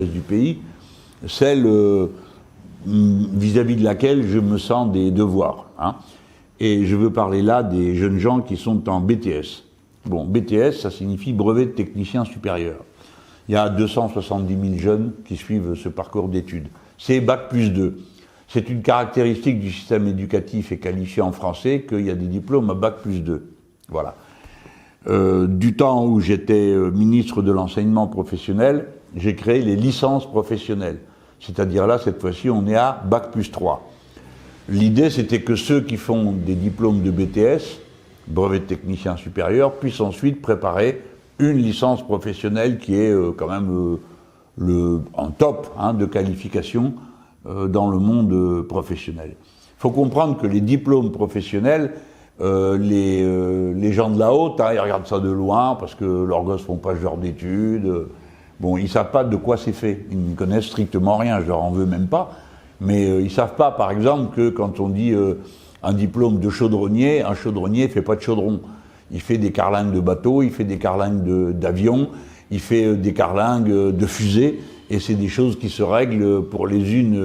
du pays, celle vis-à-vis de laquelle je me sens des devoirs. Hein. Et je veux parler là des jeunes gens qui sont en BTS. Bon, BTS, ça signifie brevet de technicien supérieur. Il y a 270 000 jeunes qui suivent ce parcours d'études. C'est Bac+2. C'est une caractéristique du système éducatif et qualifié en français qu'il y a des diplômes à Bac+2. Voilà. Du temps où j'étais ministre de l'enseignement professionnel, j'ai créé les licences professionnelles. C'est-à-dire là, cette fois-ci, on est à Bac+3. L'idée, c'était que ceux qui font des diplômes de BTS, brevet de technicien supérieur, puissent ensuite préparer une licence professionnelle qui est quand même en top de qualification dans le monde professionnel. Il faut comprendre que les diplômes professionnels, les gens de la haute, ils regardent ça de loin parce que leurs gosses font pas ce genre d'études. Bon, ils savent pas de quoi c'est fait. Ils ne connaissent strictement rien, je leur en veux même pas. Mais ils savent pas, par exemple, que quand on dit un diplôme de chaudronnier, un chaudronnier fait pas de chaudron. Il fait des carlingues de bateaux, il fait des carlingues d'avions, il fait des carlingues de fusées, et c'est des choses qui se règlent pour les unes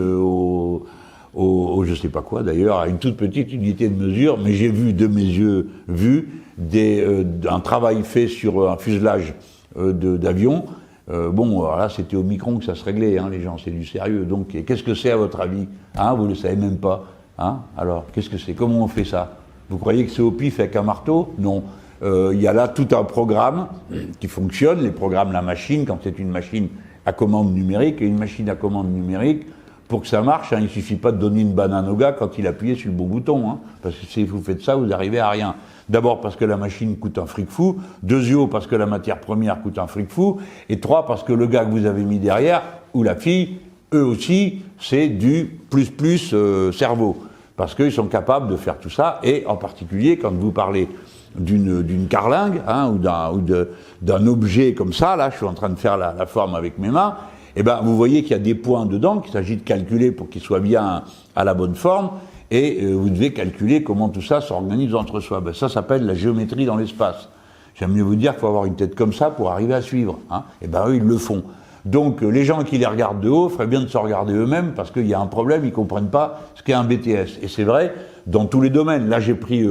je sais pas quoi d'ailleurs, à une toute petite unité de mesure, mais j'ai vu de mes yeux un travail fait sur un fuselage d'avion. Bon, alors là, c'était au micron que ça se réglait, les gens, c'est du sérieux. Donc, qu'est-ce que c'est à votre avis? Vous le savez même pas. Alors, qu'est-ce que c'est? Comment on fait ça? Vous croyez que c'est au pif avec un marteau? Non. Il y a là tout un programme qui fonctionne, les programmes, la machine, quand c'est une machine à commande numérique, et une machine à commande numérique, pour que ça marche, il suffit pas de donner une banane au gars quand il appuyait sur le bon bouton, parce que si vous faites ça, vous n'arrivez à rien. D'abord parce que la machine coûte un fric fou, deuxièmement parce que la matière première coûte un fric fou, et trois parce que le gars que vous avez mis derrière, ou la fille, eux aussi, c'est du plus cerveau. Parce qu'ils sont capables de faire tout ça, et en particulier quand vous parlez d'une carlingue, ou d'un objet comme ça, là, je suis en train de faire la forme avec mes mains, et ben vous voyez qu'il y a des points dedans qu'il s'agit de calculer pour qu'ils soient bien à la bonne forme, et vous devez calculer comment tout ça s'organise entre soi. Ben, ça s'appelle la géométrie dans l'espace. J'aime mieux vous dire qu'il faut avoir une tête comme ça pour arriver à suivre. Et ben eux, ils le font. Donc les gens qui les regardent de haut feraient bien de se regarder eux-mêmes parce qu'il y a un problème, ils comprennent pas ce qu'est un BTS. Et c'est vrai dans tous les domaines. Là, j'ai pris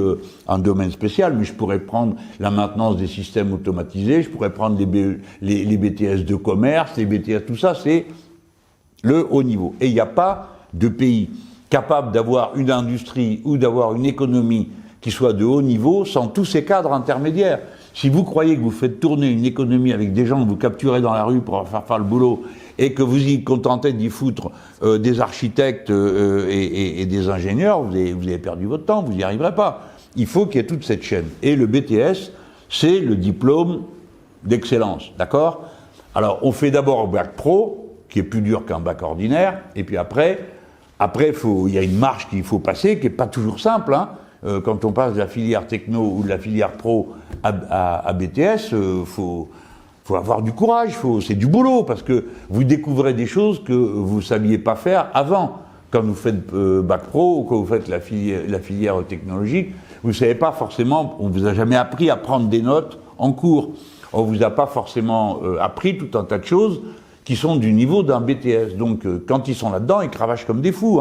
un domaine spécial, mais je pourrais prendre la maintenance des systèmes automatisés, je pourrais prendre les BTS de commerce, les BTS, tout ça, c'est le haut niveau. Et il n'y a pas de pays capable d'avoir une industrie ou d'avoir une économie qui soit de haut niveau sans tous ces cadres intermédiaires. Si vous croyez que vous faites tourner une économie avec des gens que vous capturez dans la rue pour faire le boulot et que vous y contentez d'y foutre des architectes et des ingénieurs, vous avez perdu votre temps, vous n'y arriverez pas. Il faut qu'il y ait toute cette chaîne. Et le BTS, c'est le diplôme d'excellence, d'accord? Alors, on fait d'abord un bac pro, qui est plus dur qu'un bac ordinaire, et puis après, il y a une marche qu'il faut passer, qui n'est pas toujours simple, quand on passe de la filière techno ou de la filière pro à BTS, faut avoir du courage, c'est du boulot, parce que vous découvrez des choses que vous ne saviez pas faire avant. Quand vous faites bac pro ou quand vous faites la filière technologique, vous ne savez pas forcément, on ne vous a jamais appris à prendre des notes en cours. On ne vous a pas forcément appris tout un tas de choses qui sont du niveau d'un BTS. Donc quand ils sont là-dedans, ils cravachent comme des fous.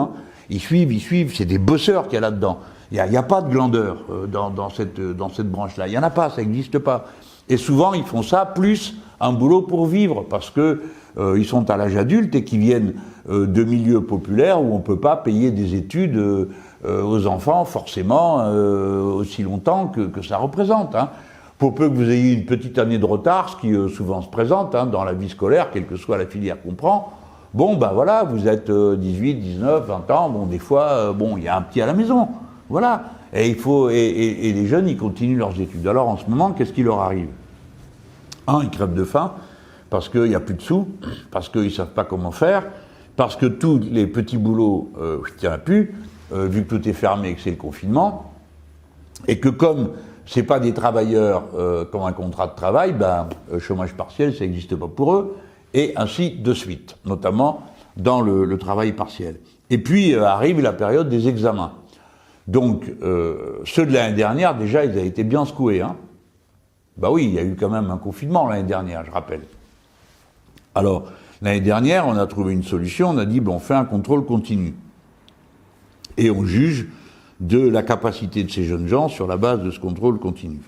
Ils suivent, c'est des bosseurs qu'il y a là-dedans. Il n'y a pas de glandeur dans cette branche-là. Il n'y en a pas, ça n'existe pas. Et souvent, ils font ça plus un boulot pour vivre, parce que ils sont à l'âge adulte et qu'ils viennent de milieux populaires où on ne peut pas payer des études aux enfants forcément aussi longtemps que ça représente. Pour peu que vous ayez une petite année de retard, ce qui souvent se présente dans la vie scolaire, quelle que soit la filière qu'on prend, bon, ben voilà, vous êtes 18, 19, 20 ans, bon, des fois, il y a un petit à la maison. Voilà. Et et les jeunes, ils continuent leurs études. Alors, en ce moment, qu'est-ce qui leur arrive? Ils crèvent de faim, parce qu'il n'y a plus de sous, parce qu'ils ne savent pas comment faire, parce que tous les petits boulots, il n'y en a plus, vu que tout est fermé et que c'est le confinement, et que comme ce n'est pas des travailleurs qui ont un contrat de travail, chômage partiel, ça n'existe pas pour eux, et ainsi de suite, notamment dans le travail partiel. Et puis arrive la période des examens. Donc, ceux de l'année dernière, déjà, ils avaient été bien secoués. Oui, il y a eu quand même un confinement l'année dernière, je rappelle. Alors, L'année dernière, on a trouvé une solution, on a dit, on fait un contrôle continu. Et on juge de la capacité de ces jeunes gens sur la base de ce contrôle continu.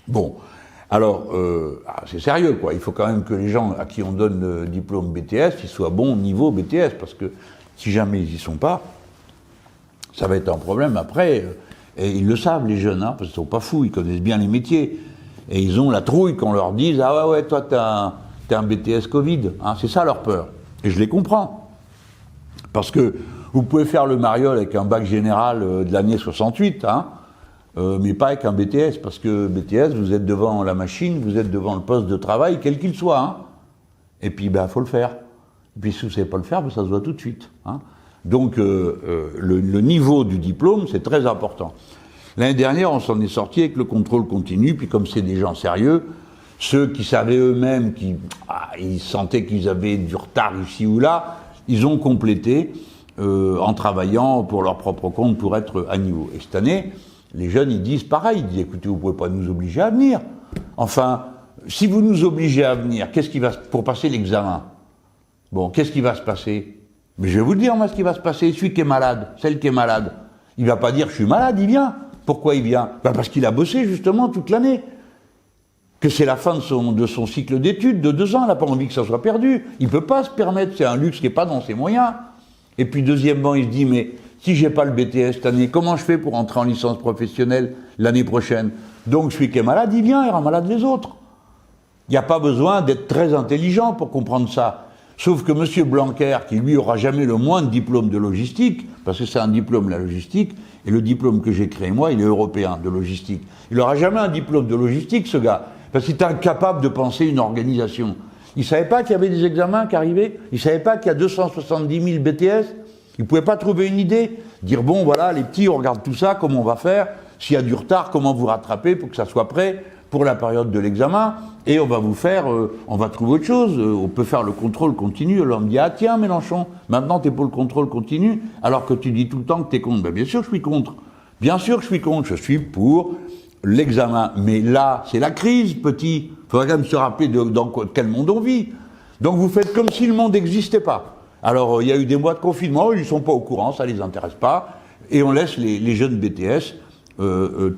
Bon, alors, c'est sérieux, quoi. Il faut quand même que les gens à qui on donne le diplôme BTS, ils soient bons au niveau BTS, parce que si jamais ils n'y sont pas, ça va être un problème après. Et ils le savent, les jeunes, hein, parce qu'ils ne sont pas fous, ils connaissent bien les métiers. Et ils ont la trouille qu'on leur dise « Ah ouais, toi, t'es un BTS Covid hein, ». C'est ça leur peur. Et je les comprends. Parce que vous pouvez faire le mariole avec un bac général de l'année 68, hein, mais pas avec un BTS, parce que BTS, vous êtes devant la machine, vous êtes devant le poste de travail, quel qu'il soit. Hein. Et puis, faut le faire. Et puis, si vous ne savez pas le faire, ça se voit tout de suite. Hein. Donc, le niveau du diplôme, c'est très important. L'année dernière, on s'en est sorti avec le contrôle continu, puis comme c'est des gens sérieux, ceux qui savaient eux-mêmes, ils sentaient qu'ils avaient du retard ici ou là, ils ont complété en travaillant pour leur propre compte pour être à niveau. Et cette année, les jeunes, ils disent pareil, ils disent écoutez, vous ne pouvez pas nous obliger à venir. Enfin, si vous nous obligez à venir, pour passer l'examen, qu'est-ce qui va se passer? Mais je vais vous le dire, moi, ce qui va se passer. Celui qui est malade, celle qui est malade, il ne va pas dire je suis malade, il vient. Pourquoi il vient? Parce qu'il a bossé justement toute l'année. Que c'est la fin de son cycle d'études de 2 ans, il n'a pas envie que ça soit perdu. Il ne peut pas se permettre, c'est un luxe qui n'est pas dans ses moyens. Et puis deuxièmement, il se dit, mais si j'ai pas le BTS cette année, comment je fais pour entrer en licence professionnelle l'année prochaine? Donc celui qui est malade, il vient, il rend malade les autres. Il n'y a pas besoin d'être très intelligent pour comprendre ça. Sauf que M. Blanquer, qui lui aura jamais le moindre diplôme de logistique, parce que c'est un diplôme la logistique, et le diplôme que j'ai créé moi, il est européen de logistique. Il n'aura jamais un diplôme de logistique, ce gars, parce qu'il est incapable de penser une organisation. Il ne savait pas qu'il y avait des examens qui arrivaient, il ne savait pas qu'il y a 270 000 BTS, il ne pouvait pas trouver une idée, dire bon voilà les petits, on regarde tout ça, comment on va faire, s'il y a du retard, comment vous rattraper pour que ça soit prêt pour la période de l'examen, et on va vous faire, on va trouver autre chose, on peut faire le contrôle continu. Alors on me dit, ah tiens Mélenchon, maintenant t'es pour le contrôle continu, alors que tu dis tout le temps que t'es contre. Bien sûr que je suis contre, bien sûr que je suis contre, je suis pour l'examen. Mais là, c'est la crise, petit, il faudrait quand même se rappeler dans quel monde on vit. Donc vous faites comme si le monde n'existait pas. Alors il y a eu des mois de confinement, ils ne sont pas au courant, ça ne les intéresse pas, et on laisse les jeunes BTS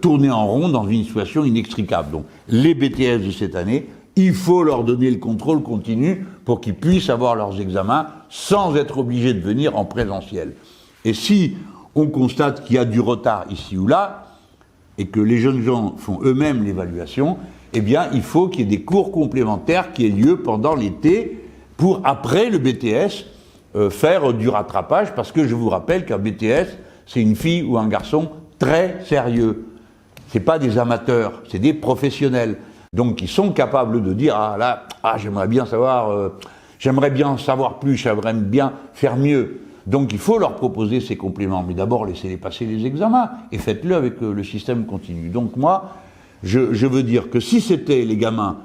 tourner en rond dans une situation inextricable. Donc, les BTS de cette année, il faut leur donner le contrôle continu pour qu'ils puissent avoir leurs examens sans être obligés de venir en présentiel. Et si on constate qu'il y a du retard ici ou là, et que les jeunes gens font eux-mêmes l'évaluation, eh bien, il faut qu'il y ait des cours complémentaires qui aient lieu pendant l'été pour, après le BTS, faire du rattrapage, parce que je vous rappelle qu'un BTS, c'est une fille ou un garçon très sérieux. C'est pas des amateurs, c'est des professionnels. Donc, ils sont capables de dire, j'aimerais bien savoir plus, j'aimerais bien faire mieux. Donc, il faut leur proposer ces compléments. Mais d'abord, laissez-les passer les examens et faites-le avec le système continu. Donc, moi, je veux dire que si c'était les gamins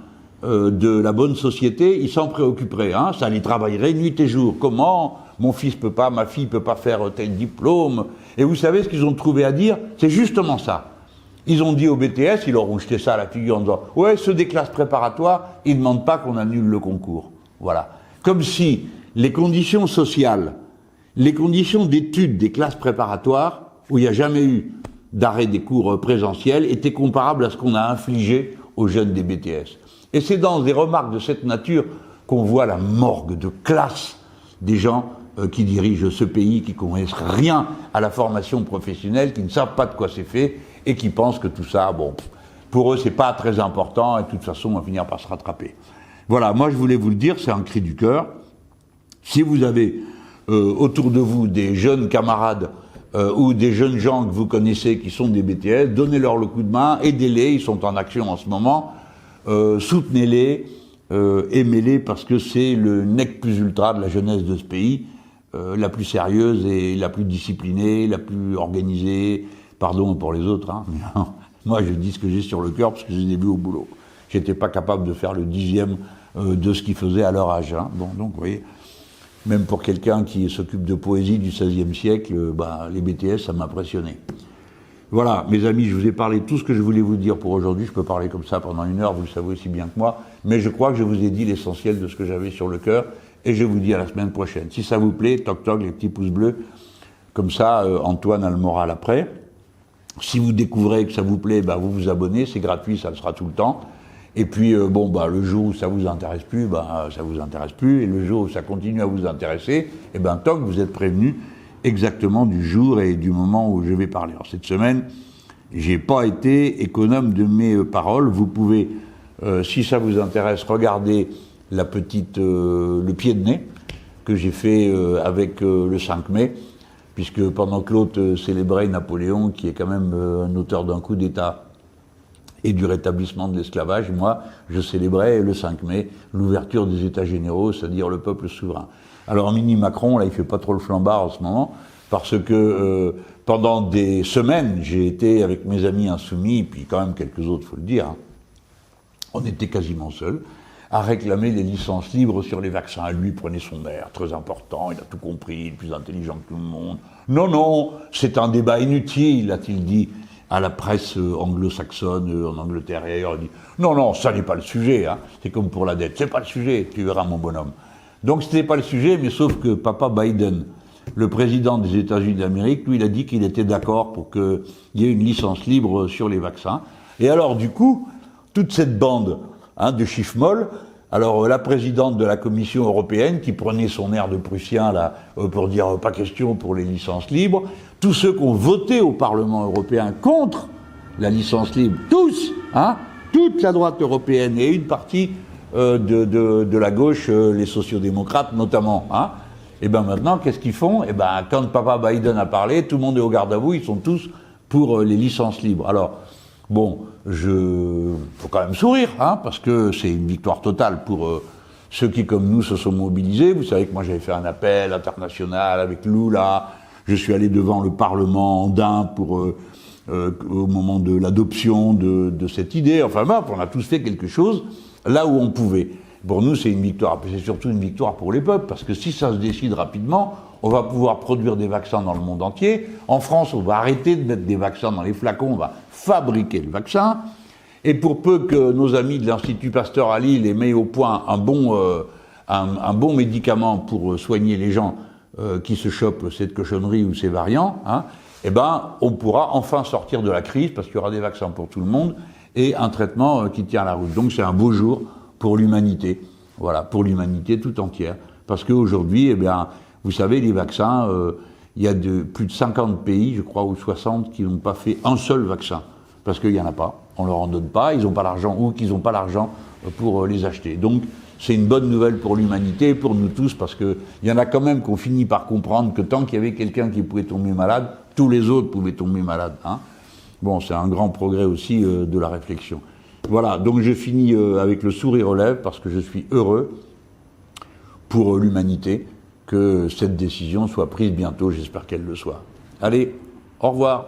de la bonne société, ils s'en préoccuperaient, hein, ça les travaillerait nuit et jour. Comment mon fils peut pas, ma fille peut pas faire tel diplôme? Et vous savez ce qu'ils ont trouvé à dire? C'est justement ça. Ils ont dit au BTS, ils leur ont jeté ça à la figure en disant « Ouais, ceux des classes préparatoires, ils ne demandent pas qu'on annule le concours. » Voilà. Comme si les conditions sociales, les conditions d'études des classes préparatoires, où il n'y a jamais eu d'arrêt des cours présentiels, étaient comparables à ce qu'on a infligé aux jeunes des BTS. Et c'est dans des remarques de cette nature qu'on voit la morgue de classe des gens qui dirigent ce pays, qui ne connaissent rien à la formation professionnelle, qui ne savent pas de quoi c'est fait, et qui pensent que tout ça, pour eux, c'est pas très important, et de toute façon, on va finir par se rattraper. Voilà, moi je voulais vous le dire, c'est un cri du cœur. Si vous avez autour de vous des jeunes camarades ou des jeunes gens que vous connaissez qui sont des BTS, donnez-leur le coup de main, aidez-les, ils sont en action en ce moment, soutenez-les, aimez-les, parce que c'est le nec plus ultra de la jeunesse de ce pays, la plus sérieuse et la plus disciplinée, la plus organisée. Pardon pour les autres, hein, mais non, moi je dis ce que j'ai sur le cœur parce que je les ai vus au boulot. J'étais pas capable de faire le 10e de ce qu'ils faisaient à leur âge. Hein. Bon, donc vous voyez, même pour quelqu'un qui s'occupe de poésie du XVIe siècle, les BTS, ça m'impressionnait. Voilà, mes amis, je vous ai parlé de tout ce que je voulais vous dire pour aujourd'hui. Je peux parler comme ça pendant 1 heure, vous le savez aussi bien que moi. Mais je crois que je vous ai dit l'essentiel de ce que j'avais sur le cœur. Et je vous dis à la semaine prochaine. Si ça vous plaît, toc toc, les petits pouces bleus. Comme ça, Antoine a le moral après. Si vous découvrez que ça vous plaît, vous vous abonnez, c'est gratuit, ça le sera tout le temps. Et puis, le jour où ça vous intéresse plus, ça vous intéresse plus. Et le jour où ça continue à vous intéresser, toc, vous êtes prévenus exactement du jour et du moment où je vais parler. Alors cette semaine, j'ai pas été économe de mes paroles. Vous pouvez, si ça vous intéresse, regarder le pied de nez que j'ai fait avec le 5 mai, puisque pendant que l'autre célébrait Napoléon, qui est quand même un auteur d'un coup d'État et du rétablissement de l'esclavage, moi, je célébrais le 5 mai l'ouverture des États généraux, c'est-à-dire le peuple souverain. Alors mini Macron, là, il fait pas trop le flambard en ce moment, parce que pendant des semaines, j'ai été avec mes amis insoumis, puis quand même quelques autres, faut le dire, on était quasiment seuls, à réclamer les licences libres sur les vaccins. Lui prenait son air, très important, il a tout compris, il est plus intelligent que tout le monde. Non, c'est un débat inutile, a-t-il dit à la presse anglo-saxonne en Angleterre et ailleurs. Il dit non, ça n'est pas le sujet, c'est comme pour la dette, c'est pas le sujet, tu verras mon bonhomme. Donc ce n'était pas le sujet, mais sauf que papa Biden, le président des États-Unis d'Amérique, lui, il a dit qu'il était d'accord pour qu'il y ait une licence libre sur les vaccins. Et alors, du coup, toute cette bande de chiffres molles, alors la présidente de la Commission européenne, qui prenait son air de Prussien là, pour dire pas question pour les licences libres, tous ceux qui ont voté au Parlement européen contre la licence libre, tous, toute la droite européenne et une partie de la gauche, les sociodémocrates notamment. Et maintenant, qu'est-ce qu'ils font? Quand papa Biden a parlé, tout le monde est au garde à vous, ils sont tous pour les licences libres. Alors, faut quand même sourire, parce que c'est une victoire totale pour ceux qui, comme nous, se sont mobilisés. Vous savez que moi, j'avais fait un appel international avec Lula. Je suis allé devant le Parlement andin pour au moment de l'adoption de cette idée. Enfin, on a tous fait quelque chose là où on pouvait. Pour nous, c'est une victoire. C'est surtout une victoire pour les peuples, parce que si ça se décide rapidement, on va pouvoir produire des vaccins dans le monde entier. En France, on va arrêter de mettre des vaccins dans les flacons, on va fabriquer le vaccin. Et pour peu que nos amis de l'Institut Pasteur à Lille aient mis au point un bon médicament pour soigner les gens qui se chopent cette cochonnerie ou ces variants, on pourra enfin sortir de la crise, parce qu'il y aura des vaccins pour tout le monde et un traitement qui tient la route. Donc c'est un beau jour pour l'humanité, voilà, pour l'humanité tout entière. Parce qu'aujourd'hui, vous savez, les vaccins, il y a plus de 50 pays, je crois, ou 60, qui n'ont pas fait un seul vaccin. Parce qu'il n'y en a pas, on leur en donne pas, ils n'ont pas l'argent, ou qu'ils n'ont pas l'argent pour les acheter. Donc, c'est une bonne nouvelle pour l'humanité, pour nous tous, parce qu'il y en a quand même qu'on finit par comprendre que tant qu'il y avait quelqu'un qui pouvait tomber malade, tous les autres pouvaient tomber malades. C'est un grand progrès aussi de la réflexion. Voilà, donc je finis avec le sourire aux lèvres, parce que je suis heureux pour l'humanité que cette décision soit prise bientôt, j'espère qu'elle le soit. Allez, au revoir.